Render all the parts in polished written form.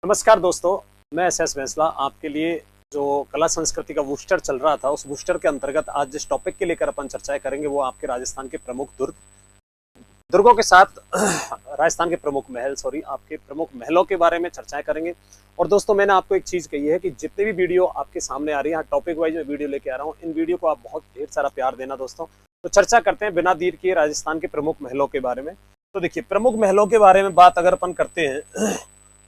नमस्कार दोस्तों, मैं एस बैंसला आपके लिए जो कला संस्कृति का बूस्टर चल रहा था उस बूस्टर के अंतर्गत आज जिस टॉपिक के लेकर अपन चर्चाएं करेंगे वो आपके राजस्थान के प्रमुख दुर्गों के साथ राजस्थान के प्रमुख महल आपके प्रमुख महलों के बारे में चर्चाएं करेंगे। और दोस्तों मैंने आपको एक चीज कही है कि जितने भी वीडियो आपके सामने आ रही है टॉपिक वाइज में वीडियो लेके आ रहा हूँ, इन वीडियो को आप बहुत ढेर सारा प्यार देना दोस्तों। तो चर्चा करते हैं बिना देर किए राजस्थान के प्रमुख महलों के बारे में। तो देखिए, प्रमुख महलों के बारे में बात अगर अपन करते हैं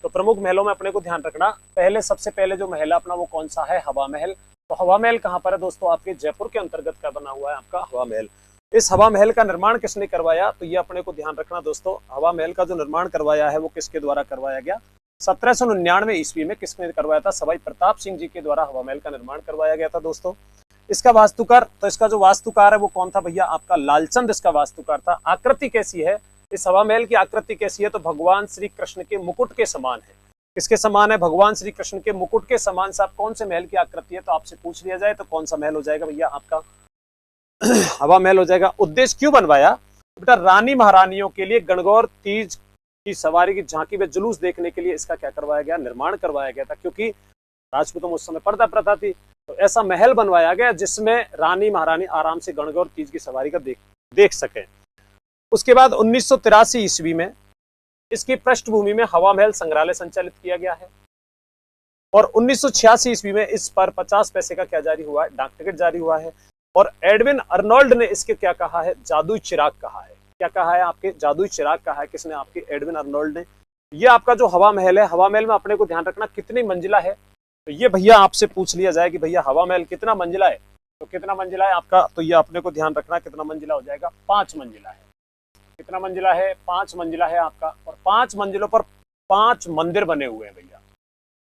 तो प्रमुख महलों में अपने को ध्यान रखना, सबसे पहले जो महल है अपना वो कौन सा है? हवा महल। तो हवा महल कहाँ पर है दोस्तों? आपके जयपुर के अंतर्गत का बना हुआ है आपका हवा महल। इस हवा महल का निर्माण किसने करवाया? तो ये अपने को ध्यान रखना दोस्तों, हवा महल का जो निर्माण करवाया है वो किसके द्वारा करवाया गया? 1799 ईस्वी में किसने करवाया था? सवाई प्रताप सिंह जी के द्वारा हवा महल का निर्माण करवाया गया था दोस्तों। इसका वास्तुकार, तो इसका जो वास्तुकार है वो कौन था भैया? आपका लालचंद इसका वास्तुकार था। आकृति कैसी है इस हवा महल की? आकृति कैसी है? तो भगवान श्री कृष्ण के मुकुट के समान है। किसके समान है? भगवान श्री कृष्ण के मुकुट के समान। साहब कौन से महल की आकृति है? तो आपसे पूछ लिया जाए तो कौन सा महल हो जाएगा भैया? आपका हवा महल हो जाएगा। उद्देश्य क्यों बनवाया बेटा? रानी महारानियों के लिए गणगौर तीज की सवारी की झांकी व जुलूस देखने के लिए इसका क्या करवाया गया? निर्माण करवाया गया था, क्योंकि राजपूतों में उस समय पर्दा प्रथा थी। तो ऐसा महल बनवाया गया जिसमें रानी महारानी आराम से गणगौर तीज की सवारी का देख सके। उसके बाद 1983 ईस्वी में इसकी पृष्ठभूमि में हवा महल संग्रहालय संचालित किया गया है। और 1986 ईस्वी में इस पर 50 पैसे का क्या जारी हुआ है? डाक टिकट जारी हुआ है। और एडविन अर्नोल्ड ने इसके क्या कहा है? जादुई चिराग कहा है। क्या कहा है? आपके जादुई चिराग कहा है। किसने? आपके एडविन अर्नोल्ड ने। ये आपका जो हवा महल है, हवा महल में अपने को ध्यान रखना कितनी मंजिला है। तो ये भैया आपसे पूछ लिया जाए कि भैया हवा महल कितना मंजिला है, तो कितना मंजिला है आपका? तो ये अपने को ध्यान रखना कितना मंजिला हो जाएगा? 5 मंजिला है। कितना मंजिला है? 5 मंजिला है आपका। और 5 मंजिलों पर 5 मंदिर बने हुए हैं भैया।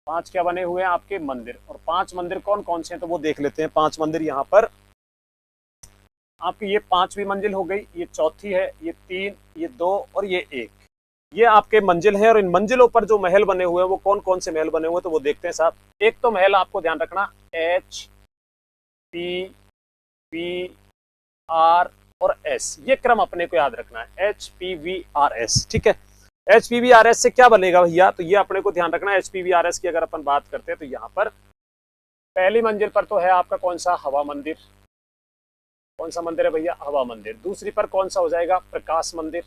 5 क्या बने हुए हैं? आपके मंदिर। और 5 मंदिर कौन कौन से हैं तो वो देख लेते हैं। 5 मंदिर यहाँ पर आपकी, ये 5वीं मंजिल हो गई, ये 4थी है, ये 3, ये 2 और ये 1। ये आपके मंजिल हैं। और इन मंजिलों पर जो महल बने हुए हैं वो कौन कौन से महल बने हुए हैं तो वो देखते हैं साहब। एक तो महल आपको ध्यान रखना HPVR और S, ये क्रम अपने को याद रखना है। HPVRS, ठीक है। HPVRS से क्या बनेगा भैया? तो ये अपने को ध्यान रखना है। HPVRS की अगर अपन बात करते हैं तो यहाँ पर पहली मंजिल पर तो है आपका कौन सा? हवा मंदिर। कौन सा मंदिर है भैया? हवा मंदिर। दूसरी पर कौन सा हो जाएगा? प्रकाश मंदिर।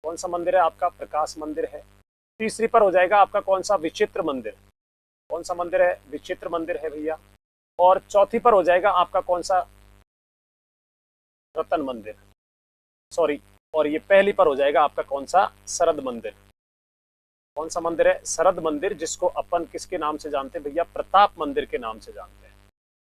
कौन सा मंदिर है आपका? प्रकाश मंदिर है। तीसरी पर हो जाएगा आपका कौन सा? विचित्र मंदिर। कौन सा मंदिर है? विचित्र मंदिर है भैया। और चौथी पर हो जाएगा आपका कौन सा? रतन मंदिर, सॉरी। और ये पहली पर हो जाएगा आपका कौन सा? शरद मंदिर। कौन सा मंदिर है? शरद मंदिर, जिसको अपन किसके नाम से जानते हैं भैया? प्रताप मंदिर के नाम से जानते हैं।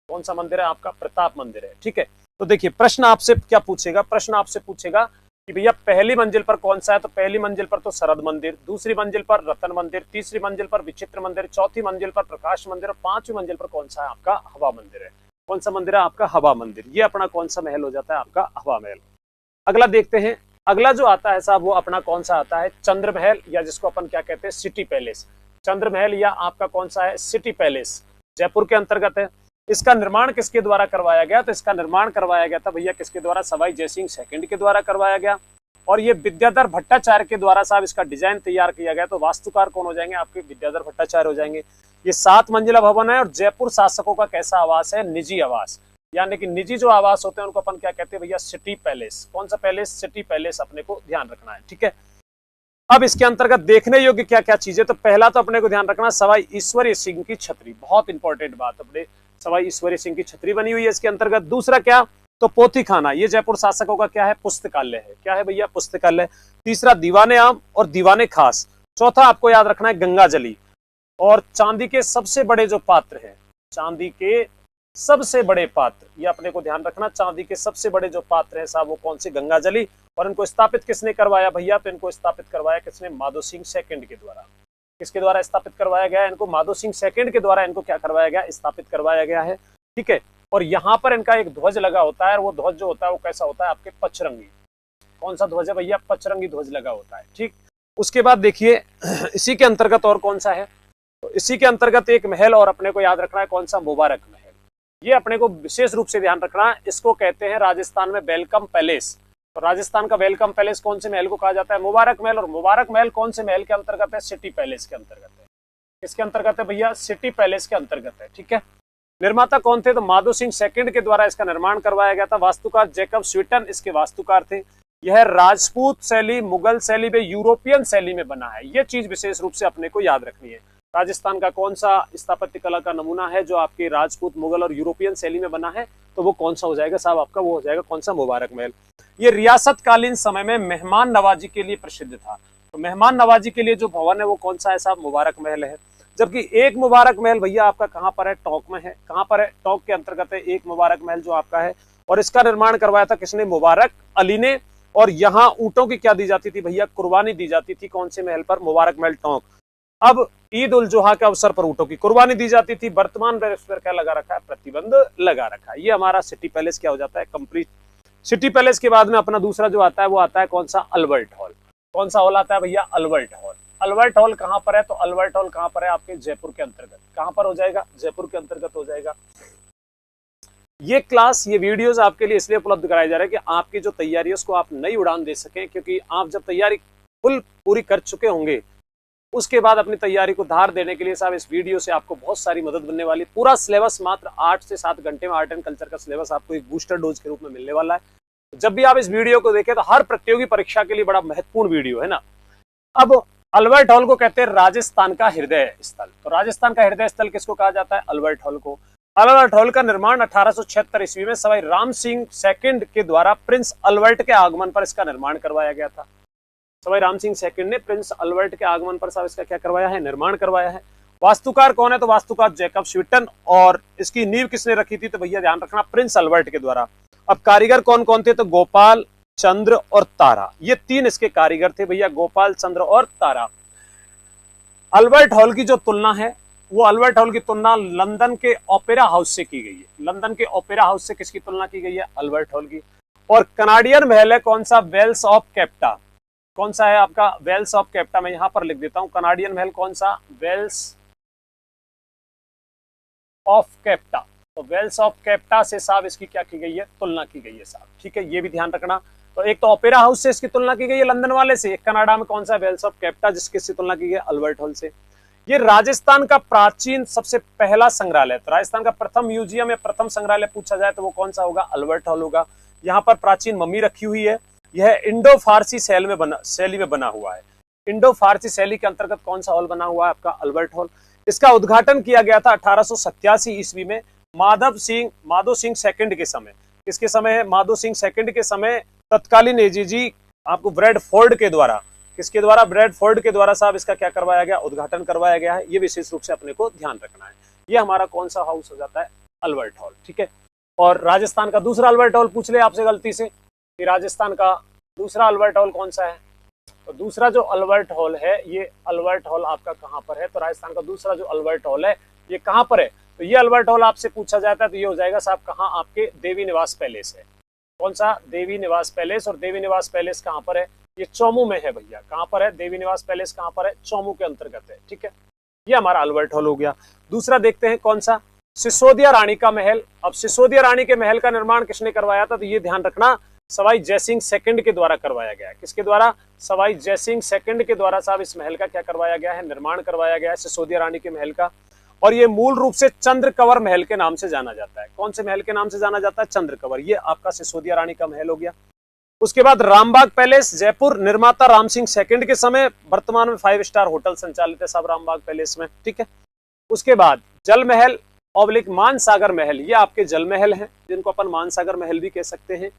कौन सा मंदिर है आपका? प्रताप मंदिर है, ठीक है। तो देखिए, प्रश्न आपसे क्या पूछेगा? प्रश्न आपसे पूछेगा कि भैया पहली मंजिल पर कौन सा है? तो पहली मंजिल पर तो शरद मंदिर, दूसरी मंजिल पर रतन मंदिर, तीसरी मंजिल पर विचित्र मंदिर, चौथी मंजिल पर प्रकाश मंदिर और 5वीं मंजिल पर कौन सा है? आपका हवा मंदिर है। कौन सा मंदिर है? आपका हवा मंदिर। ये अपना कौन सा महल हो जाता है? आपका हवा महल। अगला देखते हैं। अगला जो आता है साहब वो अपना कौन सा आता है? चंद्र महल, या जिसको अपन क्या कहते हैं? City palace. चंद्र महल या आपका कौन सा है? सिटी पैलेस, जयपुर के अंतर्गत है। इसका निर्माण किसके द्वारा करवाया गया? तो इसका निर्माण करवाया गया था भैया किसके द्वारा? सवाई जयसिंह सेकंड के द्वारा करवाया गया। और ये विद्याधर भट्टाचार्य के द्वारा साहब इसका डिजाइन तैयार किया गया। तो वास्तुकार कौन हो जाएंगे? आपके विद्याधर भट्टाचार्य हो जाएंगे। ये 7 मंजिला भवन है और जयपुर शासकों का कैसा आवास है? निजी आवास, यानी कि निजी जो आवास होते हैं उनको अपन क्या कहते हैं भैया? City palace. कौन सा पैलेस? सिटी पैलेस अपने को ध्यान रखना है, ठीक है। अब इसके अंतर्गत देखने योग्य क्या क्या चीजें? तो पहला तो अपने को ध्यान रखना सवाई ईश्वरी सिंह की छतरी, बहुत इंपॉर्टेंट बात। अपने सवाई ईश्वरी सिंह की छतरी बनी हुई है इसके अंतर्गत। दूसरा क्या? तो पोथी खाना, ये जयपुर शासकों का क्या है? पुस्तकालय है। क्या है भैया? पुस्तकालय। तीसरा दीवाने आम और दीवाने खास। चौथा आपको याद रखना है गंगा जली। और चांदी के सबसे बड़े जो पात्र हैं, चांदी के सबसे बड़े पात्र, ये अपने को ध्यान रखना। चांदी के सबसे बड़े जो पात्र हैं साहब वो कौन से? गंगा जली। और इनको स्थापित किसने करवाया भैया? तो इनको स्थापित करवाया किसने? माधो सिंह सेकंड के द्वारा। किसके द्वारा स्थापित करवाया गया है? इनको माधो सिंह सेकंड के द्वारा इनको क्या करवाया गया? स्थापित करवाया गया है, ठीक है। और यहाँ पर इनका एक ध्वज लगा होता है। और वो ध्वज जो होता है वो कैसा होता है? आपके पचरंगी। कौन सा ध्वज है भैया? पचरंगी ध्वज लगा होता है, ठीक। उसके बाद देखिए इसी के अंतर्गत और कौन सा है? तो इसी के अंतर्गत एक महल और अपने को याद रखना है, कौन सा? मुबारक महल। ये अपने को विशेष रूप से ध्यान रखना है। इसको कहते हैं राजस्थान में वेलकम पैलेस। तो राजस्थान का वेलकम पैलेस कौन से महल को कहा जाता है? मुबारक महल। और मुबारक महल कौन से महल के अंतर्गत है? सिटी पैलेस के अंतर्गत है। किसके अंतर्गत है भैया? सिटी पैलेस के अंतर्गत है। ठीक है, निर्माता कौन थे? तो माधो सिंह सेकंड के द्वारा इसका निर्माण करवाया गया था। वास्तुकार जैकब स्वीटन इसके वास्तुकार थे। यह राजपूत शैली, मुगल शैली में, यूरोपियन शैली में बना है। यह चीज विशेष रूप से अपने को याद रखनी है। राजस्थान का कौन सा स्थापत्य कला का नमूना है जो आपके राजपूत, मुगल और यूरोपियन शैली में बना है? तो वो कौन सा हो जाएगा साहब आपका? वो हो जाएगा कौन सा? मुबारक महल। ये रियासतकालीन समय में मेहमान नवाजी के लिए प्रसिद्ध था। तो मेहमान नवाजी के लिए जो भवन है वो कौन सा है साहब? मुबारक महल है। जबकि एक मुबारक महल भैया आपका कहाँ पर है? टोंक में है। कहाँ पर है? टोंक के अंतर्गत है एक मुबारक महल जो आपका है। और इसका निर्माण करवाया था किसने? मुबारक अली ने। और यहाँ ऊंटों की क्या दी जाती थी भैया? कुर्बानी दी जाती थी। कौन से महल पर? मुबारक महल टोंक। अब ईद उल जुहा के अवसर पर ऊंटों की कुर्बानी दी जाती थी। वर्तमान में इस पर क्या लगा रखा है? प्रतिबंध लगा रखा है। ये हमारा सिटी पैलेस क्या हो जाता है? कंप्लीट। सिटी पैलेस के बाद में अपना दूसरा जो आता है वो आता है कौन सा? Albert hall. कौन सा हॉल आता है भैया? Albert hall. अल्बर्ट हॉल कहाँ पर है? तो अल्बर्ट हॉल कहाँ पर है? आपके जयपुर के अंतर्गत। कहाँ पर हो जाएगा? जयपुर के अंतर्गत हो जाएगा। ये क्लास, ये वीडियोस आपके लिए इसलिए उपलब्ध कराए जा रहे हैं कि आपकी जो तैयारी है उसको आप नई उड़ान दे सकें, क्योंकि आप जब तैयारी फुल पूरी कर चुके होंगे उसके बाद अपनी तैयारी को धार देने के लिए साहब इस वीडियो से आपको बहुत सारी मदद मिलने वाली। पूरा सिलेबस मात्र 8 से 7 घंटे में आर्ट एंड कल्चर का सिलेबस आपको एक बूस्टर डोज के रूप में मिलने वाला है। जब भी आप इस वीडियो को देखें तो हर प्रतियोगी परीक्षा के लिए बड़ा महत्वपूर्ण वीडियो है ना। अब अल्बर्ट हॉल को कहते हैं राजस्थान का हृदय स्थल। तो राजस्थान का हृदय स्थल किसको कहा जाता है? अल्बर्ट हॉल को। अल्बर्ट हॉल का निर्माण 1876 ईस्वी में सवाई राम सिंह सेकंड के द्वारा प्रिंस अल्बर्ट के आगमन पर इसका निर्माण करवाया गया था। सवाई राम सिंह सेकंड ने प्रिंस अल्बर्ट के आगमन पर साहब इसका क्या करवाया है? निर्माण करवाया है। वास्तुकार कौन है? तो वास्तुकार जैकब स्वीटन। और इसकी नींव किसने रखी थी? तो भैया ध्यान रखना, प्रिंस अल्बर्ट के द्वारा। अब कारीगर कौन कौन थे? तो गोपाल, चंद्र और तारा। ये 3 इसके कारीगर थे भैया, गोपाल, चंद्र और तारा। अल्बर्ट हॉल की जो तुलना है वो अल्बर्ट हॉल की तुलना लंदन के ओपेरा हाउस से की गई है। लंदन के ओपेरा हाउस से किसकी तुलना की गई है? अल्बर्ट हॉल की। और कनाडियन महल है कौन सा? वेल्स ऑफ कैप्टा। कौन सा है आपका? वेल्स ऑफ कैप्टा। मैं यहां पर लिख देता हूं, कनाडियन महल कौन सा? वेल्स ऑफ कैप्टा। तो वेल्स ऑफ कैप्टा से साहब इसकी क्या की गई है? तुलना की गई है साहब। ठीक है, ये भी ध्यान रखना। तो एक तो ओपेरा हाउस से इसकी तुलना की गई है लंदन वाले से, एक कनाडा में कौन सा? वेल्स ऑफ कैप्टा, जिसकी तुलना की गई है अल्बर्ट हॉल से। ये राजस्थान का प्राचीन सबसे पहला संग्रहालय। तो राजस्थान का प्रथम म्यूजियम या प्रथम संग्रहालय पूछा जाए तो वो कौन सा होगा? अल्बर्ट हॉल होगा। यहाँ पर प्राचीन मम्मी रखी हुई है। यह इंडो फारसी शैली में बना हुआ है। इंडो फारसी शैली के अंतर्गत कौन सा हॉल बना हुआ है? आपका अल्बर्ट हॉल। इसका उद्घाटन किया गया था 1887 ईस्वी में माधो सिंह सेकंड के समय। किसके समय है? माधो सिंह सेकंड के समय तत्कालीन एजीजी आपको ब्रैडफोर्ड के द्वारा। किसके द्वारा? ब्रैडफोर्ड के द्वारा साहब इसका क्या करवाया गया? उद्घाटन करवाया गया है। ये विशेष रूप से अपने को ध्यान रखना है। ये हमारा कौन सा हाउस हो जाता है? Albert hall. ठीक है, और राजस्थान का दूसरा अल्बर्ट हॉल पूछ ले आपसे गलती से कि राजस्थान का दूसरा अल्बर्ट हॉल कौन सा है? तो दूसरा जो अल्बर्ट हॉल है, ये अल्बर्ट हॉल आपका कहाँ पर है? तो राजस्थान का दूसरा जो अल्बर्ट हॉल है ये कहाँ पर है? तो ये अल्बर्ट हॉल आपसे पूछा जाता है तो ये हो जाएगा साहब कहाँ? आपके देवी निवास पैलेस है। कौन सा? देवी निवास पैलेस। और देवी निवास पैलेस कहाँ पर है? ये चौमू में है भैया। कहाँ पर है? देवी निवास पैलेस कहाँ पर है? चौमू के अंतर्गत है। ठीक है, ये हमारा अल्बर्ट हॉल हो गया। दूसरा देखते हैं कौन सा? सिसोदिया रानी का महल। अब सिसोदिया रानी के महल का निर्माण किसने करवाया था? तो ये ध्यान रखना, सवाई जयसिंह सेकंड के द्वारा करवाया गया है। किसके द्वारा? सवाई जयसिंह सेकंड के द्वारा साहब इस महल का क्या करवाया गया है? निर्माण करवाया गया है सिसोदिया रानी के महल का। और ये मूल रूप से चंद्रकवर महल के नाम से जाना जाता है। कौन से महल के नाम से जाना जाता है? चंद्रकवर। ये आपका सिसोदिया रानी का महल हो गया। उसके बाद रामबाग पैलेस जयपुर, निर्माता राम सिंह सेकंड के समय, वर्तमान में 5 स्टार होटल संचालित है सब रामबाग पैलेस में। ठीक है, उसके बाद जल महल ऑब्लिक मानसागर महल, ये आपके जल महल हैं जिनको अपन मानसागर महल भी कह सकते हैं।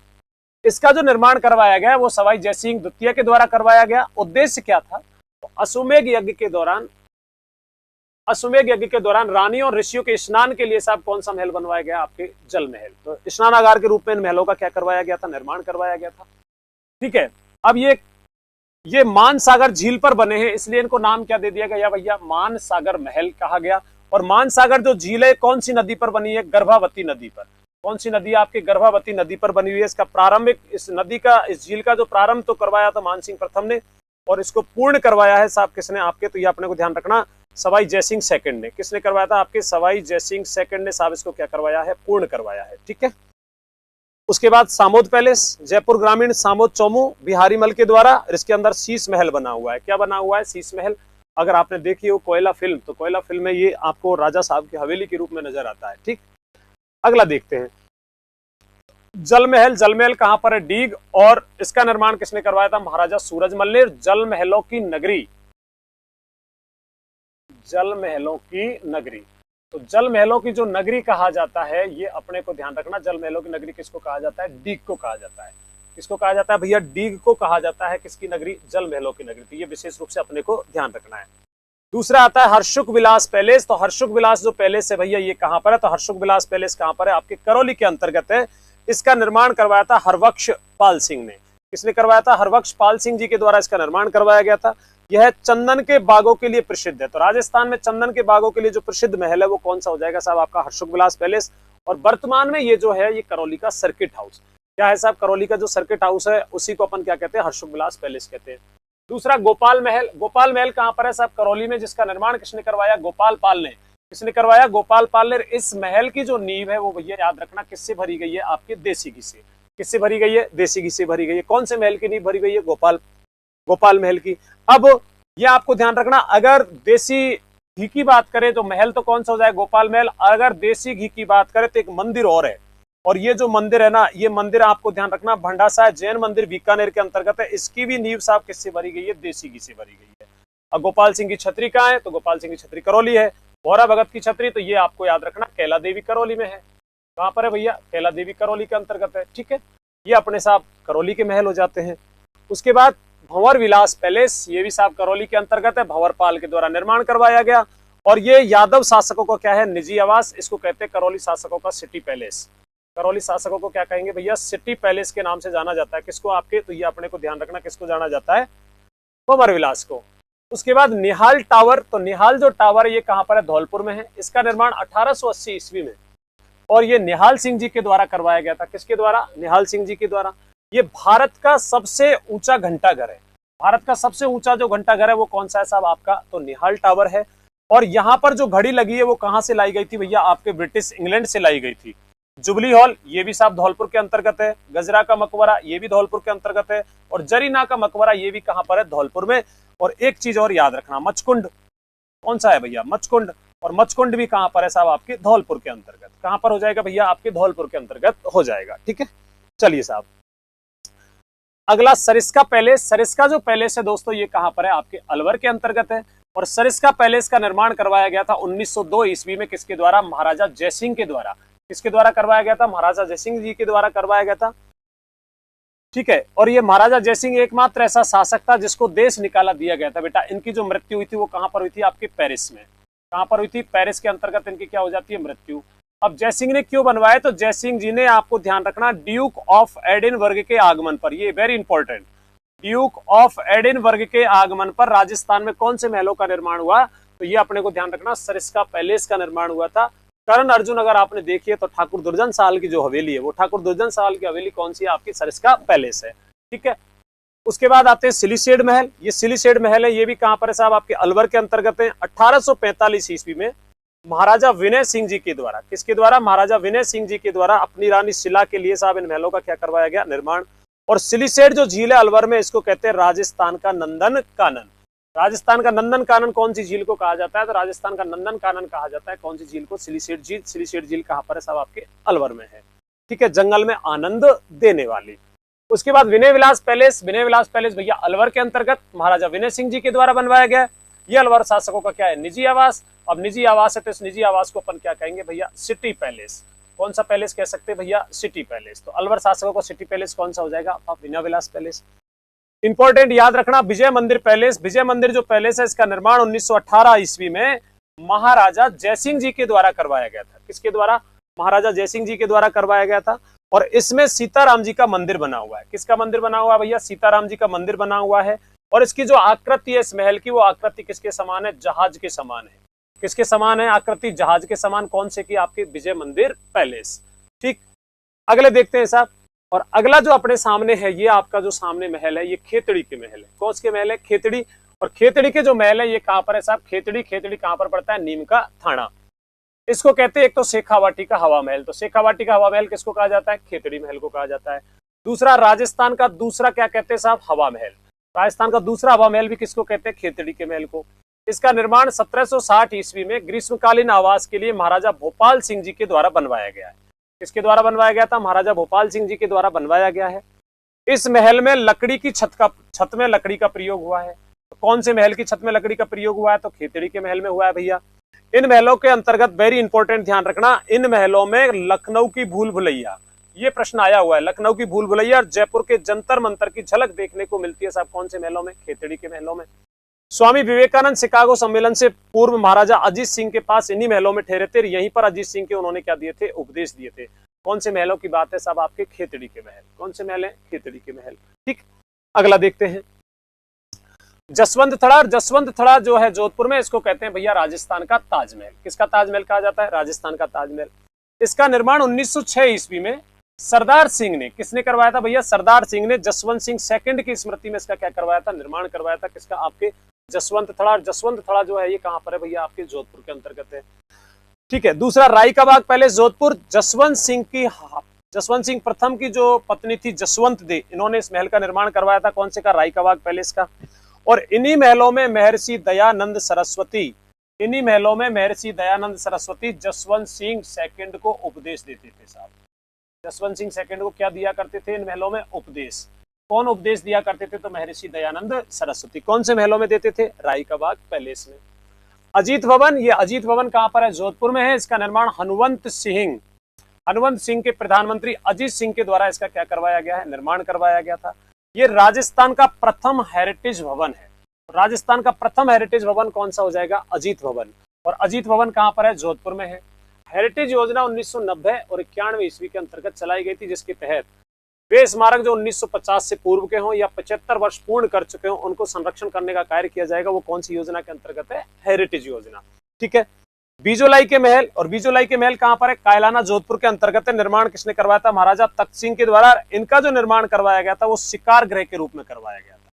इसका जो निर्माण करवाया गया वो सवाई जयसिंह द्वितीय के द्वारा करवाया गया। उद्देश्य क्या था? तो अश्वमेध यज्ञ के दौरान रानी और ऋषियों के स्नान के लिए साहब कौन सा महल बनवाया गया? आपके जल महल। तो स्नानागार के रूप में इन महलों का क्या करवाया गया था? निर्माण करवाया गया था। ठीक है, अब ये मानसागर झील पर बने हैं इसलिए इनको नाम क्या दे दिया गया भैया? मानसागर महल कहा गया। और मानसागर जो झील है कौन सी नदी पर बनी है? गर्भावती नदी पर। कौन सी नदी? आपकी गर्भावती नदी पर बनी हुई है। इसका प्रारंभिक, इस नदी का, इस झील का जो प्रारंभ तो करवाया था मानसिंह प्रथम ने, और इसको पूर्ण करवाया है साहब किसने? आपके, तो ये अपने को ध्यान रखना, सवाई जयसिंह सेकंड ने। किसने करवाया था? आपके सवाई जयसिंह सेकंड ने साहब इसको क्या करवाया है? पूर्ण करवाया है। ठीक है, उसके बाद सामोद पैलेस जयपुर ग्रामीण, सामोद चौमू, बिहारी मल के द्वारा। इसके अंदर शीश महल बना हुआ है। क्या बना हुआ है? शीश महल। अगर आपने देखी हो कोयला फिल्म, तो कोयला फिल्म में ये आपको राजा साहब की हवेली के रूप में नजर आता है। ठीक, अगला देखते हैं जल महल। जल महल कहां पर है? डीग। और इसका निर्माण किसने करवाया था? महाराजा सूरजमल ने। जल महलों की नगरी, जल महलों की नगरी। तो जल महलों की जो नगरी कहा जाता है, ये अपने को ध्यान रखना, जल महलों की नगरी किसको कहा जाता है? डीग को कहा जाता है। किसको कहा जाता है भैया? डीग को कहा जाता है। किसकी नगरी? जल महलों की नगरी। तो ये विशेष रूप से अपने को ध्यान रखना है। दूसरा आता है हर्षुक विलास पैलेस। तो हर्षुक विलास जो पैलेस है भैया, ये कहां पर है? तो हर्षुक विलास पैलेस कहां पर है? आपके करौली के अंतर्गत है। इसका निर्माण करवाया था हरबख्श पाल सिंह ने। किसने करवाया था? हरबख्श पाल सिंह जी के द्वारा इसका निर्माण करवाया गया था। यह चंदन के बागों के लिए प्रसिद्ध है। तो राजस्थान में चंदन के बागों के लिए जो प्रसिद्ध महल है वो कौन सा हो जाएगा साहब? आपका हर्षुक विलास पैलेस। और वर्तमान में ये जो है ये करौली का सर्किट हाउस, क्या है साहब? करौली का जो सर्किट हाउस है उसी को अपन क्या कहते हैं? हर्षुक विलास पैलेस कहते हैं। दूसरा गोपाल महल। गोपाल महल कहां पर है साहब? करौली में, जिसका निर्माण किसने करवाया? गोपाल पाल ने। किसने करवाया? गोपाल पाल ने। इस महल की जो नींव है वो भैया याद रखना किससे भरी गई है? आपके देसी घी से। किससे भरी गई है? देसी घी से भरी गई है। कौन से महल की नींव भरी गई है? गोपाल महल की। अब ये आपको ध्यान रखना, अगर देसी घी की बात करें तो महल तो कौन सा हो जाए? गोपाल महल। अगर देसी घी की बात करें तो एक मंदिर और है, और ये जो मंदिर है ना, ये मंदिर आपको ध्यान रखना भंडासा जैन मंदिर बीकानेर के अंतर्गत है। इसकी भी नींव साहब किससे भरी गई है? देसी घी से भरी गई है। अब गोपाल सिंह की छतरी कहाँ है? तो गोपाल सिंह की छतरी करौली है। भौरा भगत की छतरी, तो ये आपको याद रखना कैला देवी करौली में है। कहां पर है भैया? कैला देवी करौली के अंतर्गत है। ठीक है, ये अपने साहब करौली के महल हो जाते हैं। उसके बाद भंवर विलास पैलेस, ये भी साहब करौली के अंतर्गत है। भंवर पाल के द्वारा निर्माण करवाया गया। और ये यादव शासकों का क्या है? निजी आवास। इसको कहते हैं करौली शासकों का सिटी पैलेस। करौली शासकों को क्या कहेंगे भैया? सिटी पैलेस के नाम से जाना जाता है। किसको? आपके, तो ये अपने को ध्यान रखना किसको जाना जाता है? भंवर विलास को। उसके बाद निहाल टावर। तो निहाल जो टावर है ये कहां पर है? धौलपुर में है। इसका निर्माण 1880 ईस्वी में, और ये निहाल सिंह जी के द्वारा करवाया गया था। किसके द्वारा? निहाल सिंह जी के द्वारा। ये भारत का सबसे ऊंचा घंटाघर है। भारत का सबसे ऊंचा जो घंटाघर है वो कौन सा है साहब? आपका तो निहाल टावर है। और यहां पर जो घड़ी लगी है वो कहां से लाई गई थी भैया? आपके ब्रिटिश इंग्लैंड से लाई गई थी। जुबली हॉल, ये भी साहब धौलपुर के अंतर्गत है। गजरा का मकबरा, ये भी धौलपुर के अंतर्गत है। और जरीना का मकबरा, ये भी कहां पर है? धौलपुर में। और एक चीज और याद रखना, मचकुंड कौन सा है भैया? मचकुंड। और मचकुंड भी कहां पर है साहब? आपके धौलपुर के अंतर्गत। कहां पर हो जाएगा भैया? आपके धौलपुर के अंतर्गत हो जाएगा। ठीक है, चलिए साहब अगला सरिस्का पैलेस। सरिस्का जो पैलेस है दोस्तों ये कहां पर है? आपके अलवर के अंतर्गत है। और सरिस्का पैलेस का निर्माण करवाया गया था 1902 ईस्वी में। किसके द्वारा? महाराजा जयसिंह के द्वारा। किसके द्वारा करवाया गया था? महाराजा जयसिंह जी के द्वारा करवाया गया था। ठीक है, और ये महाराजा जयसिंह एकमात्र ऐसा शासक था जिसको देश निकाला दिया गया था। बेटा इनकी जो मृत्यु हुई थी वो कहां पर हुई थी? आपके पेरिस में। कहां पर हुई थी? पेरिस के अंतर्गत इनकी क्या हो जाती है? मृत्यु। अब जयसिंह ने क्यों बनवाया? तो जयसिंह जी ने, आपको ध्यान रखना, ड्यूक ऑफ एडिनबर्ग के आगमन पर, ये very important, Duke of Edinburgh के आगमन पर राजस्थान में कौन से महलों का निर्माण हुआ? तो ये अपने को ध्यान रखना, सरिस्का पैलेस का निर्माण हुआ था। कर्ण अर्जुन अगर आपने देखी है तो ठाकुर दुर्जन साहल की जो हवेली है वो ठाकुर दुर्जन साहल की हवेली कौन सी है? आपकी सरिस्का पैलेस है। ठीक है, उसके बाद आते हैं सिलीसेड महल। ये सिलीसेड महल है, ये भी कहां पर है साहब? आपके अलवर के अंतर्गत है। 1845 ईस्वी में महाराजा विनय सिंह जी के द्वारा। किसके द्वारा? महाराजा विनय सिंह जी के द्वारा अपनी रानी शिला के लिए साहब इन महलों का क्या करवाया गया? निर्माण। और सिलीसेड जो झील है अलवर में, इसको कहते हैं राजस्थान का नंदन कानन। राजस्थान का नंदन कानन कौन सी झील को कहा जाता है? तो राजस्थान का नंदन कानन कहा जाता है कौन सी झील को? सिलीसेड झील। सिलीसेड झील कहां पर है साहब? आपके अलवर में है। ठीक है, जंगल में आनंद देने वाली। उसके बाद विनय विलास पैलेस। विनय विलास पैलेस भैया अलवर के अंतर्गत महाराजा विनय सिंह जी के द्वारा बनवाया गया। ये अलवर शासकों का क्या है? निजी आवास। अब निजी आवास है तो इस निजी आवास को अपन क्या कहेंगे भैया? City palace. कौन सा पैलेस कह सकते हैं भैया? City palace. तो अलवर शासकों का सिटी पैलेस कौन सा हो जाएगा? विनय विलास पैलेस। इंपॉर्टेंट याद रखना, विजय मंदिर पैलेस। विजय मंदिर जो पैलेस है इसका निर्माण 1918 ईस्वी में महाराजा जयसिंह जी के द्वारा करवाया गया था। किसके द्वारा? महाराजा जयसिंह जी के द्वारा करवाया गया था। और इसमें सीताराम जी का मंदिर बना हुआ है। किसका मंदिर बना हुआ है भैया? सीताराम जी का मंदिर बना हुआ है। और इसकी जो आकृति है इस महल की, वो आकृति किसके समान है? जहाज के समान है। किसके समान है आकृति? जहाज के समान। कौन से की? आपके विजय मंदिर पैलेस। ठीक, अगले देखते हैं साहब। और अगला जो अपने सामने है, ये आपका जो सामने महल है ये खेतड़ी के महल है। कौन के महल है? खेतड़ी। और खेतड़ी के जो महल है ये कहां पर है साहब? खेतड़ी। खेतड़ी कहां पर पड़ता है? नीम का थाना। इसको कहते हैं एक तो शेखावाटी का हवा महल। तो शेखावाटी का हवा महल किसको कहा जाता है? खेतड़ी महल को कहा जाता है। दूसरा राजस्थान का दूसरा क्या कहते हैं साहब? हवा महल। राजस्थान का दूसरा हवा महल भी किसको कहते हैं? खेतड़ी के महल को। इसका निर्माण 1760 ईस्वी में ग्रीष्मकालीन आवास के लिए महाराजा भोपाल सिंह जी के द्वारा बनवाया गया है। किसके द्वारा बनवाया गया था? महाराजा भोपाल सिंह जी के द्वारा बनवाया गया है। इस महल में लकड़ी की छत में लकड़ी का प्रयोग हुआ है। तो कौन से महल की छत में लकड़ी का प्रयोग हुआ है? तो खेतड़ी के महल में हुआ है भैया। इन महलों के अंतर्गत वेरी इंपॉर्टेंट ध्यान रखना, इन महलों में लखनऊ की भूल भुलैया, ये प्रश्न आया हुआ है, लखनऊ की भूल भुलैया और जयपुर के जंतर मंतर की झलक देखने को मिलती है। साहब कौन से महलों में? खेतड़ी के महलों में। स्वामी विवेकानंद शिकागो सम्मेलन से पूर्व महाराजा अजीत सिंह के पास इन्हीं महलों में ठहरे थे। यहीं पर अजीत सिंह के उन्होंने क्या दिए थे? उपदेश दिए थे। कौन से महलों की बात है साहब? आपके खेतड़ी के महल। कौन से महल है? खेतड़ी के महल। ठीक, अगला देखते हैं जसवंत थड़ा। जसवंत थड़ा जो है जोधपुर में, इसको कहते हैं भैया राजस्थान का ताजमहल। किसका ताजमहल कहा जाता है? राजस्थान का ताजमहल। इसका निर्माण 1906 ईस्वी में सरदार सिंह ने, किसने करवाया था भैया? सरदार सिंह ने जसवंत सिंह सेकंड की स्मृति में इसका क्या करवाया था? निर्माण करवाया था। किसका? आपके जसवंत थड़ा। जसवंत थड़ा जो है ये कहां पर है भैया? आपके जोधपुर के अंतर्गत है। ठीक है, दूसरा राई का बाग पैलेस जोधपुर। जसवंत सिंह प्रथम की जो पत्नी थी जसवंत दे, इन्होंने इस महल का निर्माण करवाया था। कौन से का? राई का बाग पैलेस का। और इन्हीं महलों में महर्षि दयानंद सरस्वती जसवंत सिंह सेकंड को उपदेश देते थे साहब। जसवंत सिंह सेकंड को क्या दिया करते थे? इन महलों में उपदेश। कौन उपदेश दिया करते थे? तो महर्षि दयानंद सरस्वती। कौन से महलों में देते थे? राई का बाग पैलेस में। अजीत भवन, ये अजीत भवन कहां पर है? जोधपुर में है। इसका निर्माण हनुवंत सिंह के प्रधानमंत्री अजीत सिंह के द्वारा इसका क्या करवाया गया है? निर्माण करवाया गया था। ये राजस्थान का प्रथम हेरिटेज भवन है। राजस्थान का प्रथम हेरिटेज भवन कौन सा हो जाएगा? अजीत भवन। और अजीत भवन कहां पर है? जोधपुर में है। हेरिटेज योजना 1990 और 91 ईस्वी के अंतर्गत चलाई गई थी, जिसके तहत वे स्मारक जो 1950 से पूर्व के हों या 75 वर्ष पूर्ण कर चुके हों, उनको संरक्षण करने का कार्य किया जाएगा। वो कौन सी योजना के अंतर्गत है? हेरिटेज योजना। ठीक है, बीजोलाई के महल। और बीजोलाई के महल कहां पर है? कायलाना जोधपुर के अंतर्गत है। निर्माण किसने करवाया था? महाराजा तख्त सिंह के द्वारा। इनका जो निर्माण करवाया गया था वो शिकार गृह के रूप में करवाया गया था।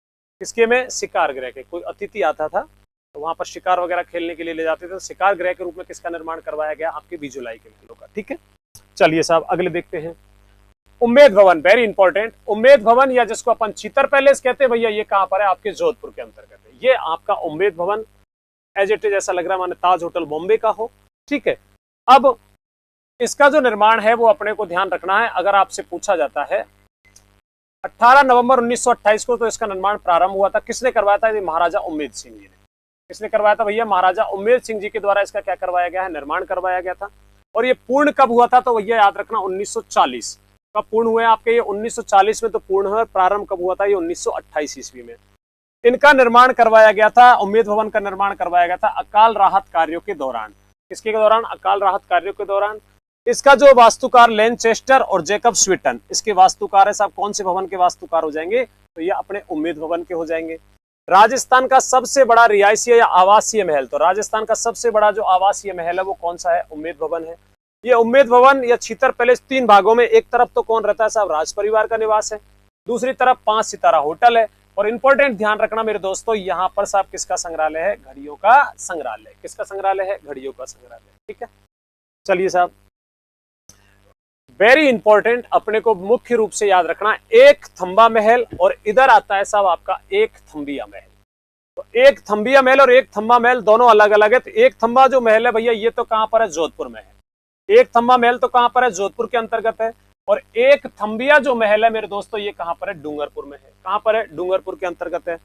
किसके में? शिकार गृह के। कोई अतिथि आता था तो वहां पर शिकार वगैरह खेलने के लिए ले जाते थे, तो शिकार गृह के रूप में किसका निर्माण करवाया गया? आपके बीजोलाई के महलों का। ठीक है, चलिए साहब अगले देखते हैं उम्मेद भवन। वेरी इंपॉर्टेंट, उम्मेद भवन या जिसको अपन चीतर पैलेस कहते हैं भैया, ये कहां पर है? आपके जोधपुर के अंतर्गत है। ये आपका उम्मेद भवन एज इट इज ऐसा लग रहा है माने ताज होटल बॉम्बे का हो। ठीक है, अब इसका जो निर्माण है वो अपने को ध्यान रखना है। अगर आपसे पूछा जाता है 18 नवंबर 1928 को तो इसका निर्माण प्रारंभ हुआ था। किसने करवाया था? ये महाराजा उम्मेद सिंह जी ने। किसने करवाया था भैया? महाराजा उम्मेद सिंह जी के द्वारा इसका क्या करवाया गया है? निर्माण करवाया गया था। और ये पूर्ण कब हुआ था? तो भैया याद रखना 1940। कब पूर्ण हुए आपके? ये 1940 में तो पूर्ण हुआ। प्रारंभ कब हुआ था? ये 1928 ईस्वी में इनका निर्माण करवाया गया था। उम्मेद भवन का निर्माण करवाया गया था अकाल राहत कार्यों के दौरान। किसके दौरान? अकाल राहत कार्यों के दौरान। इसका जो वास्तुकार लैनचेस्टर और जैकब स्वीटन, इसके वास्तुकार है साहब। कौन से भवन के वास्तुकार हो जाएंगे? तो ये अपने उम्मेद भवन के हो जाएंगे। राजस्थान का सबसे बड़ा रिहायशी या आवासीय महल, तो राजस्थान का सबसे बड़ा जो आवासीय महल है वो कौन सा है? उम्मेद भवन है। ये उम्मेद भवन या चीतर पैलेस 3 भागों में, एक तरफ तो कौन रहता है साहब? राज परिवार का निवास है, दूसरी तरफ 5 सितारा होटल है, और इंपॉर्टेंट ध्यान रखना मेरे दोस्तों, यहाँ पर साहब किसका संग्रहालय है? घड़ियों का संग्रहालय। किसका संग्रहालय है? घड़ियों का संग्रहालय। ठीक है, चलिए साहब वेरी इंपॉर्टेंट, अपने को मुख्य रूप से याद रखना, एक थंबा महल और इधर आता है साहब आपका एक थंबिया महल। तो एक थंबिया महल और एक थंबा महल दोनों अलग अलग है। तो एक थंबा जो महल है भैया ये तो कहां पर है? जोधपुर में है। एक थंबा महल तो कहां पर है? जोधपुर के अंतर्गत है। और एक थंबिया जो महल है मेरे दोस्तों ये कहां पर है? डूंगरपुर में है। कहां पर है? डूंगरपुर के अंतर्गत है।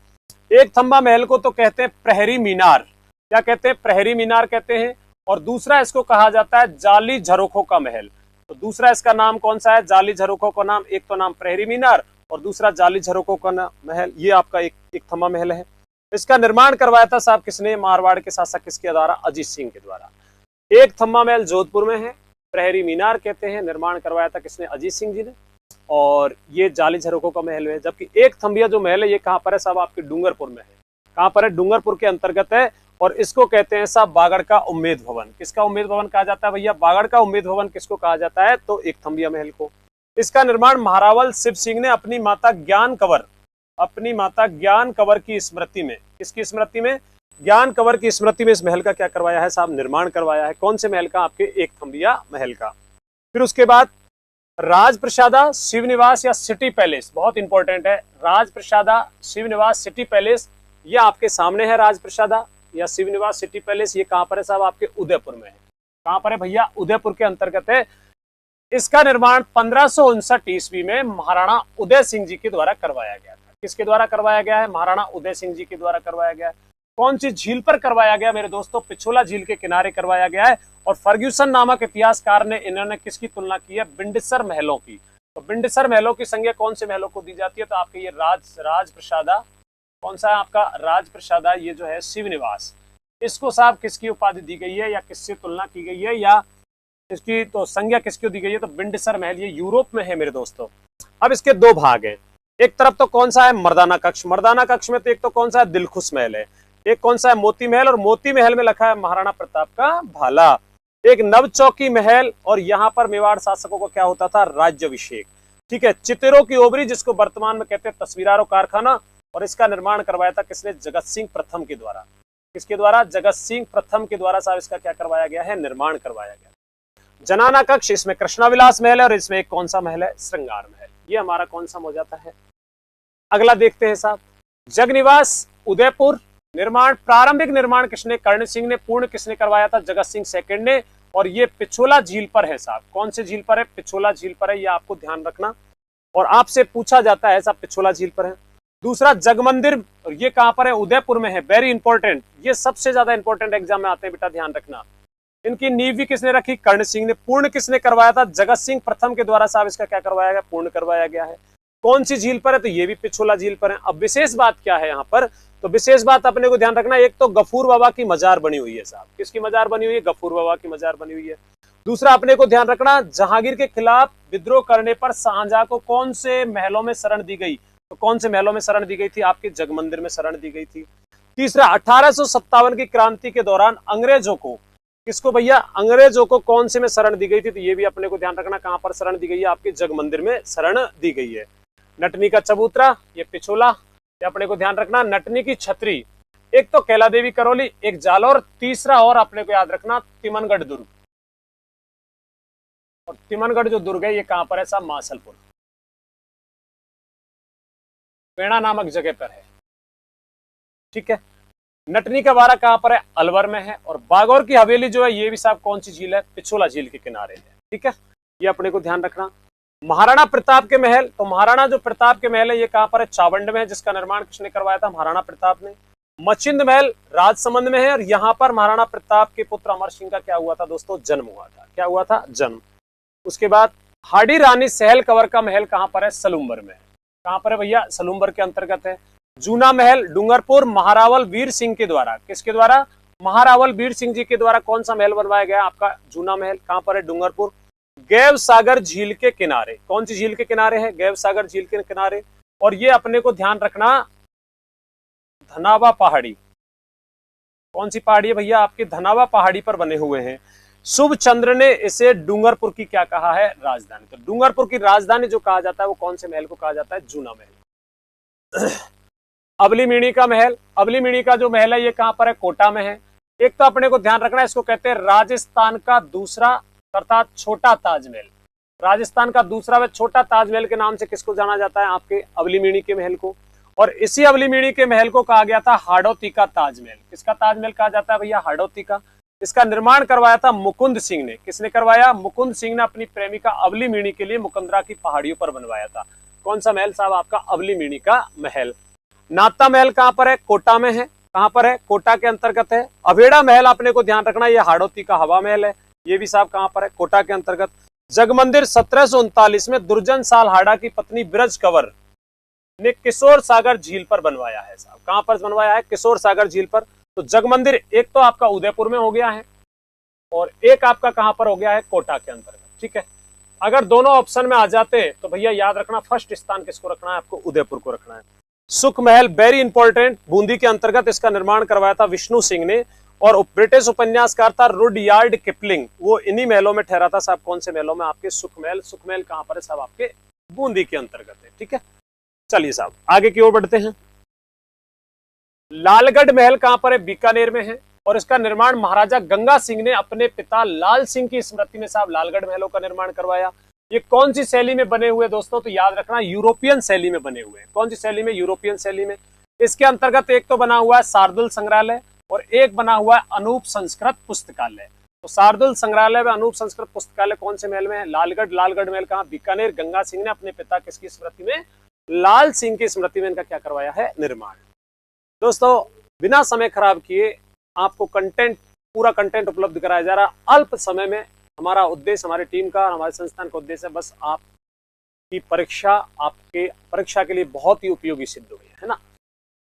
एक थंबा महल को तो कहते हैं प्रहरी मीनार। क्या कहते हैं? प्रहरी मीनार कहते हैं। और दूसरा इसको कहा जाता है जाली झरोखों का महल। तो दूसरा इसका नाम कौन सा है? जाली झरोखों का नाम, एक तो नाम प्रहरी मीनार और दूसरा जाली झरोखों का महल। ये आपका एक थंबा महल है। इसका निर्माण करवाया था साहब किसने? मारवाड़ के शासक किसके द्वारा? अजीत सिंह के द्वारा। एक थंबा महल जोधपुर में है, प्रहरी मीनार कहते हैं, निर्माण करवाया था किसने? अजीत सिंह जी ने। और ये जाली झरोखों का महल है। जबकि एक थंबिया जो महल है ये कहां पर है साहब? आपके डूंगरपुर में है। कहां पर है? डूंगरपुर के अंतर्गत है। और इसको कहते हैं साहब बागड़ का उम्मेद भवन। किसका उम्मेद भवन कहा जाता है भैया? बागड़ का उम्मेद भवन किसको कहा जाता है? तो एक थंबिया महल को। इसका निर्माण महारावल शिव सिंह ने अपनी माता ज्ञान कंवर की स्मृति में, किसकी स्मृति में? ज्ञान कंवर की स्मृति में इस महल का क्या करवाया है साहब? निर्माण करवाया है। कौन से महल का? आपके एक थंबिया महल का। फिर उसके बाद राजप्रसादा शिवनिवास या सिटी पैलेस, बहुत इंपॉर्टेंट है। राजप्रसादा शिवनिवास सिटी पैलेस, ये आपके सामने है राजप्रसादा। या शिवनिवास सिटी पैलेस, ये कहाँ पर है साहब? आपके उदयपुर में है। कहाँ पर है भैया? उदयपुर के अंतर्गत है। इसका निर्माण 1559 ईस्वी में महाराणा उदय सिंह जी के द्वारा करवाया गया था। किसके द्वारा करवाया गया है? महाराणा उदय सिंह जी के द्वारा करवाया गया है। कौन सी झील पर करवाया गया मेरे दोस्तों? पिछोला झील के किनारे करवाया गया है। और फर्ग्यूसन नामक इतिहासकार ने इन्होंने किसकी तुलना की है? बिंडसर महलों की। तो बिंडसर महलों की संज्ञा कौन से महलों को दी जाती है? तो आपके ये राजप्रसादा, कौन सा है आपका? राजप्रसादा, ये जो है शिवनिवास, इसको साहब किसकी उपाधि दी गई है या किससे तुलना की गई है या इसकी तो संज्ञा किसको दी गई है? तो बिंडसर महल, ये यूरोप में है मेरे दोस्तों। अब इसके दो भाग हैं। एक तरफ तो कौन सा है? मर्दाना कक्ष। मर्दाना कक्ष में तो एक तो कौन सा है? दिलखुश महल है। एक कौन सा है? मोती महल। और मोती महल में लिखा है महाराणा प्रताप का भाला। एक नवचौकी महल, और यहाँ पर मेवाड़ शासकों को क्या होता था? राज्याभिषेक। ठीक है। चितेरों की ओबरी, जिसको वर्तमान में कहते हैं तस्वीरारों कारखाना, और इसका निर्माण करवाया था किसने? जगत सिंह प्रथम के द्वारा। किसके द्वारा? जगत सिंह प्रथम के द्वारा साहब इसका क्या करवाया गया है? निर्माण करवाया गया। जनाना कक्ष, इसमें कृष्णाविलास महल है, और इसमें एक कौन सा महल है? श्रृंगार महल। ये हमारा कौन सा हो जाता है? अगला देखते हैं साहब, जगनिवास उदयपुर। निर्माण, प्रारंभिक निर्माण किसने? कर्ण सिंह ने। पूर्ण किसने करवाया था? जगत सिंह सेकंड ने। और ये पिछोला झील पर है साहब। कौन से झील पर है? पिछोला झील पर है, ये आपको ध्यान रखना। और आपसे पूछा जाता है साहब पिछोला झील पर है। दूसरा जगमंदिर, और ये कहां पर है? उदयपुर में है। वेरी इंपॉर्टेंट, ये सबसे ज्यादा इंपॉर्टेंट एग्जाम में आते हैं बेटा, ध्यान रखना। इनकी नींव भी किसने रखी? कर्ण सिंह ने। पूर्ण किसने करवाया था? जगत सिंह प्रथम के द्वारा साहब इसका क्या करवाया गया? पूर्ण करवाया गया है। कौन सी झील पर है? तो ये भी पिछोला झील पर है। अब विशेष बात क्या है यहाँ पर? तो विशेष बात अपने को ध्यान रखना, एक तो गफूर बाबा की मजार बनी हुई है साहब। किसकी मजार बनी हुई है? गफूर बाबा की मजार बनी हुई है। दूसरा अपने को ध्यान रखना, जहांगीर के खिलाफ विद्रोह करने पर शाहजहां को कौन से महलों में शरण दी गई? तो कौन से महलों में शरण दी गई थी? आपके जगमंदिर में शरण दी गई थी। तीसरा 1857 की क्रांति के दौरान अंग्रेजों को, किसको भैया? अंग्रेजों को कौन से में शरण दी गई थी? तो ये भी अपने को ध्यान रखना, कहां पर शरण दी गई है? आपके जगमंदिर में शरण दी गई है। नटनी का चबूतरा, ये पिछोला, ये अपने को ध्यान रखना। नटनी की छतरी, एक तो कैला देवी करौली, एक जालौर, तीसरा और अपने को याद रखना तिमनगढ़ दुर्ग। और तिमनगढ़ जो दुर्ग है ये कहां पर है साहब? मासलपुर, पेड़ा नामक जगह पर है। ठीक है। नटनी का बारा कहां पर है? अलवर में है। और बागौर की हवेली जो है ये भी साहब कौन सी झील है? पिछोला झील के किनारे है। ठीक है, ये अपने को ध्यान रखना। महाराणा प्रताप के महल, तो महाराणा जो प्रताप के महल है ये कहां पर है? चावंड में है, जिसका निर्माण किसने करवाया था? महाराणा प्रताप ने। मचिंद महल राजसमंद में है, और यहां पर महाराणा प्रताप के पुत्र अमर सिंह का क्या हुआ था दोस्तों? जन्म हुआ था। क्या हुआ था? जन्म। उसके बाद हाडी रानी सहल कंवर का महल कहां पर है? सलूम्बर में। कहां पर है भैया? सलूम्बर के अंतर्गत है। जूना महल डूंगरपुर, महारावल वीर सिंह के द्वारा। किसके द्वारा? महारावल वीर सिंह जी के द्वारा कौन सा महल बनवाया गया? आपका जूना महल। कहां पर है? डूंगरपुर। गैव सागर झील के किनारे, कौन सी झील के किनारे है? गैव सागर झील के किनारे। और ये अपने को ध्यान रखना, धनावा पहाड़ी, कौन सी पहाड़ी है भैया? आपकी धनावा पहाड़ी पर बने हुए हैं। शुभ चंद्र ने इसे डूंगरपुर की क्या कहा है? राजधानी। तो डूंगरपुर की राजधानी जो कहा जाता है वो कौन से महल को कहा जाता है? जूना महल। अबलीमीणी का महल, अबलीमीणी का जो महल है ये कहां पर है? कोटा में है। एक तो अपने को ध्यान रखना, इसको कहते हैं राजस्थान का दूसरा अर्थात छोटा ताजमहल। राजस्थान का दूसरा व छोटा ताजमहल के नाम से किसको जाना जाता है? आपके अबलीमीणी के महल को। और इसी अबलीमीणी के महल को कहा गया था हाड़ौती का ताजमहल। किसका ताजमहल कहा जाता है भैया? हाड़ौती का। इसका निर्माण करवाया था मुकुंद सिंह ने। किसने करवाया? मुकुंद सिंह ने अपनी प्रेमिका अबलीमीणी के लिए मुकुंदरा की पहाड़ियों पर बनवाया था। कौन सा महल साहब? आपका अबलीमीणी का महल। नाता महल कहां पर है? कोटा में है। कहां पर है? कोटा के अंतर्गत है। अभेड़ा महल अपने को ध्यान रखना, ये हाड़ौती का हवा महल है, ये भी साहब कहां पर है? कोटा के अंतर्गत। जगमंदिर 1739 में दुर्जन साल हाड़ा की पत्नी ब्रज कंवर ने किशोर सागर झील पर बनवाया है साहब। कहां पर बनवाया है? किशोर सागर झील पर। तो जगमंदिर एक तो आपका उदयपुर में हो गया है, और एक आपका कहां पर हो गया है? कोटा के अंतर्गत। ठीक है, अगर दोनों ऑप्शन में आ जाते तो भैया याद रखना फर्स्ट स्थान किसको रखना है? आपको उदयपुर को रखना है। सुख महल वेरी इंपॉर्टेंट, बूंदी के अंतर्गत इसका निर्माण करवाया था विष्णु सिंह ने। और ब्रिटिश उपन्यासकार था रुडयार्ड किपलिंग, वो इन्हीं महलों में ठहरा था साहब। कौन से महलों में? आपके सुख महल। सुख महल कहां पर है साहब? आपके बूंदी के अंतर्गत है। ठीक है, चलिए साहब आगे की ओर बढ़ते हैं। लालगढ़ महल कहां पर है? बीकानेर में है। और इसका निर्माण महाराजा गंगा सिंह ने अपने पिता लाल सिंह की स्मृति में साहब लालगढ़ महलों का निर्माण करवाया। ये कौन सी शैली में बने हुए दोस्तों? तो याद रखना यूरोपियन शैली में बने हुए हैं। कौन सी शैली में? यूरोपियन शैली में। इसके अंतर्गत एक तो बना हुआ है शार्दुल संग्रहालय, और एक बना हुआ है अनूप संस्कृत पुस्तकालय। तो शार्दुल संग्रहालय व अनूप संस्कृत पुस्तकालय कौन से महल में है? लालगढ़। लालगढ़ महल कहाँ? बीकानेर। गंगा सिंह ने अपने पिता किसकी स्मृति में? लाल सिंह की स्मृति में इनका क्या करवाया है? निर्माण। दोस्तों बिना समय खराब किए आपको कंटेंट, पूरा कंटेंट उपलब्ध कराया जा रहा अल्प समय में। हमारा उद्देश्य, हमारी टीम का, हमारे संस्थान का उद्देश्य है बस आपकी परीक्षा, आपके परीक्षा के लिए बहुत ही उपयोगी सिद्ध हुई है ना।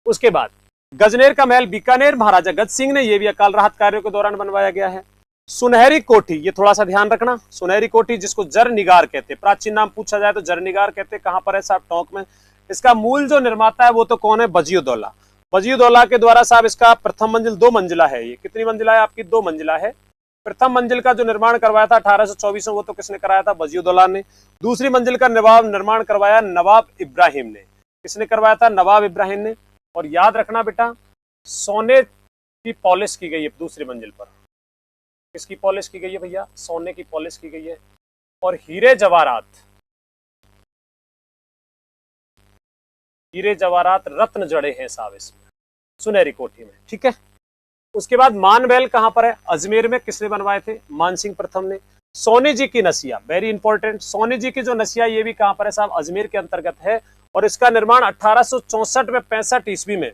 उसके बाद गजनेर का महल बीकानेर महाराजा गज सिंह ने, यह भी अकाल राहत कार्यों के दौरान बनवाया गया है। सुनहरी कोठी, ये थोड़ा सा ध्यान रखना, सुनहरी कोठी जिसको जरनिगार कहते हैं, प्राचीन नाम पूछा जाए तो जरनिगार कहते हैं। कहां पर है साहब? टोंक में। इसका मूल जो निर्माता है वो तो कौन है? बजियुद्दौला। बजियुद्दौला के द्वारा साहब इसका प्रथम मंजिल 2 मंजिला है। ये कितनी मंजिला है आपकी? 2 मंजिला है। प्रथम मंजिल का जो निर्माण करवाया था 1824 में, वो तो किसने कराया था? बजियुद्दौला ने। दूसरी मंजिल का निर्माण करवाया नवाब इब्राहिम ने। किसने करवाया था? नवाब इब्राहिम ने। और याद रखना बेटा, सोने की पॉलिश की गई है दूसरी मंजिल पर। किसकी पॉलिश की गई है भैया? सोने की पॉलिश की गई है। और हीरे जवाहरात, हीरे जवाहरात रत्न जड़े हैं साहब इसमें, सुनहरी कोठी में। ठीक है। उसके बाद मान महल कहां पर है? अजमेर में। किसने बनवाए थे? मानसिंह प्रथम ने। सोनी जी की नसिया, वेरी इंपॉर्टेंट, सोनी जी की जो नसिया, ये भी कहां पर है साहब? अजमेर के अंतर्गत है। और इसका निर्माण 1864 में 65 ईस्वी में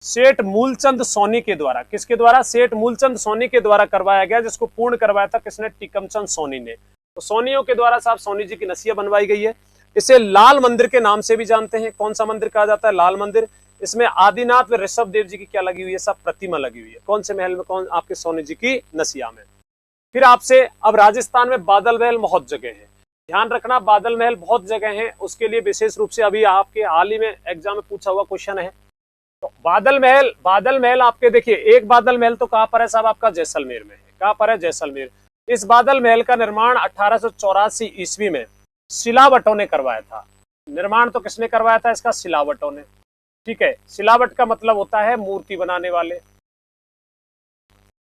सेठ मूलचंद सोनी के द्वारा, किसके द्वारा? सेठ मूलचंद सोनी के द्वारा करवाया गया, जिसको पूर्ण करवाया था किसने? टीकमचंद सोनी ने। तो सोनियों के द्वारा साहब सोनी जी की नसिया बनवाई गई है। इसे लाल मंदिर के नाम से भी जानते हैं। कौन सा मंदिर कहा जाता है? लाल मंदिर। इसमें आदिनाथ व ऋषभ देव जी की क्या लगी हुई है? सब प्रतिमा लगी हुई है। कौन से महल में? कौन? आपके सोनी जी की नसिया में। फिर आपसे अब राजस्थान में बादल महल बहुत जगह है, ध्यान रखना, बादल महल बहुत जगह है। उसके लिए विशेष रूप से अभी आपके हाल ही में एग्जाम में पूछा हुआ क्वेश्चन है। तो बादल महल आपके देखिए, एक बादल महल तो कहां पर है साहब? आपका जैसलमेर में है। कहां पर है? जैसलमेर। इस बादल महल का निर्माण 1884 ईस्वी में सिलावटों ने करवाया था। निर्माण तो किसने करवाया था इसका? सिलावटों ने। ठीक है। सिलावट का मतलब होता है मूर्ति बनाने वाले,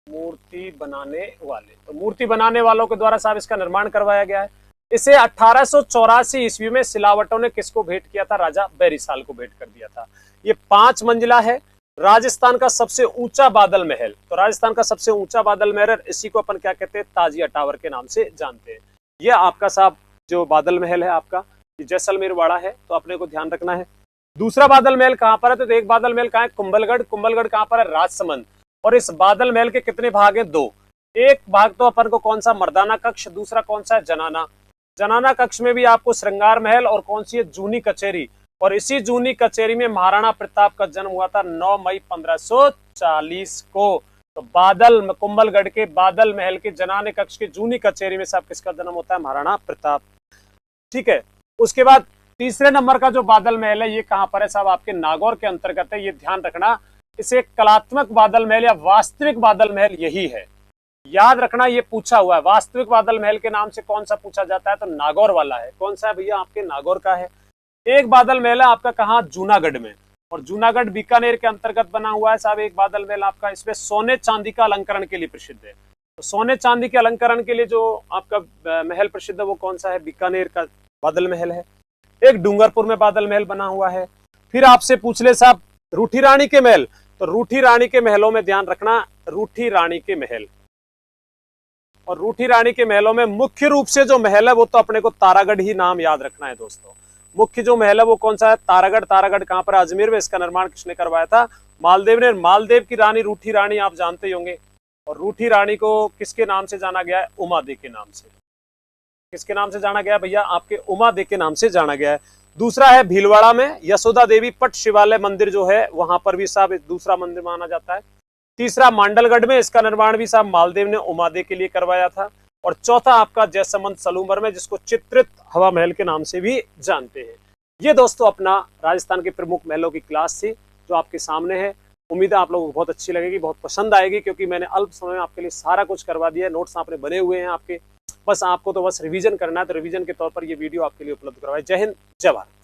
मूर्ति बनाने वाले। तो मूर्ति बनाने वालों के द्वारा साहब इसका निर्माण करवाया गया है। इसे 1884 ईस्वी में सिलावटों ने किसको भेंट किया था? राजा बैरिसाल को भेंट कर दिया था। ये 5 मंजिला है। राजस्थान का सबसे ऊंचा बादल महल, तो राजस्थान का सबसे ऊंचा बादल महल, इसी को अपन क्या कहते हैं? ताजिया टावर के नाम से जानते हैं। ये आपका साहब जो बादल महल है आपका, ये जैसलमेर वाड़ा है, तो अपने को ध्यान रखना है। दूसरा बादल महल कहां पर है? तो एक बादल महल कहां है? कुंभलगढ़। कुंभलगढ़ कहां पर है? राजसमंद। और इस बादल महल के कितने भाग हैं? 2। एक भाग तो अपन को कौन सा? मर्दाना कक्ष। दूसरा कौन सा है? जनाना। जनाना कक्ष में भी आपको श्रृंगार महल और कौन सी है? जूनी कचेरी। और इसी जूनी कचेरी में महाराणा प्रताप का जन्म हुआ था 9 मई 1540 को। तो कुंभलगढ़ के बादल महल के जनाने कक्ष के जूनी कचेरी में साहब किसका जन्म होता है? महाराणा प्रताप। ठीक है। उसके बाद तीसरे नंबर का जो बादल महल है, ये कहां पर है साहब? आपके नागौर के अंतर्गत है। ये ध्यान रखना, इसे कलात्मक बादल महल या वास्तविक बादल महल यही है, याद रखना। ये पूछा हुआ है, वास्तविक बादल महल के नाम से कौन सा पूछा जाता है? तो नागौर वाला है। कौन सा है भैया? आपके नागौर का है। एक बादल महल है आपका कहाँ? जूनागढ़ में। और जूनागढ़ बीकानेर के अंतर्गत बना हुआ है साहब एक बादल महल आपका। इसमें सोने चांदी का अलंकरण के लिए प्रसिद्ध है। तो सोने चांदी के अलंकरण के लिए जो आपका महल प्रसिद्ध है वो कौन सा है? बीकानेर का बादल महल है। एक डूंगरपुर में बादल महल बना हुआ है। फिर आपसे पूछ ले साहब रूठी रानी के महल, तो रूठी रानी के महलों में ध्यान रखना, रूठी रानी के महल। और रूठी रानी के महलों में मुख्य रूप से जो महल है वो तो अपने को तारागढ़ ही नाम याद रखना है दोस्तों। मुख्य जो महल है वो कौन सा है? तारागढ़। तारागढ़ कहां पर? अजमेर में। इसका निर्माण किसने करवाया था? मालदेव ने। मालदेव की रानी रूठी रानी आप जानते होंगे। और रूठी रानी को किसके नाम से जाना गया है? उमा दे के नाम से। किसके नाम से जाना गया भैया? आपके उमा दे के नाम से जाना गया है। दूसरा है भीलवाड़ा में यशोदा देवी पट शिवालय मंदिर जो है, वहां पर भी साहब दूसरा मंदिर माना जाता है। तीसरा मांडलगढ़ में, इसका निर्माण भी साहब मालदेव ने उमा दे के लिए करवाया था। और चौथा आपका जैसमंद सलूमर में, जिसको चित्रित हवा महल के नाम से भी जानते हैं। ये दोस्तों अपना राजस्थान के प्रमुख महलों की क्लास थी जो आपके सामने है। उम्मीद है आप लोगों को बहुत अच्छी लगेगी, बहुत पसंद आएगी, क्योंकि मैंने अल्प समय में आपके लिए सारा कुछ करवा दिया है। नोट्स आपने बने हुए हैं आपके, बस आपको तो बस रिवीजन करना है। तो रिवीजन के तौर पर ये वीडियो आपके लिए उपलब्ध करवाए। जय हिंद, जय भारत।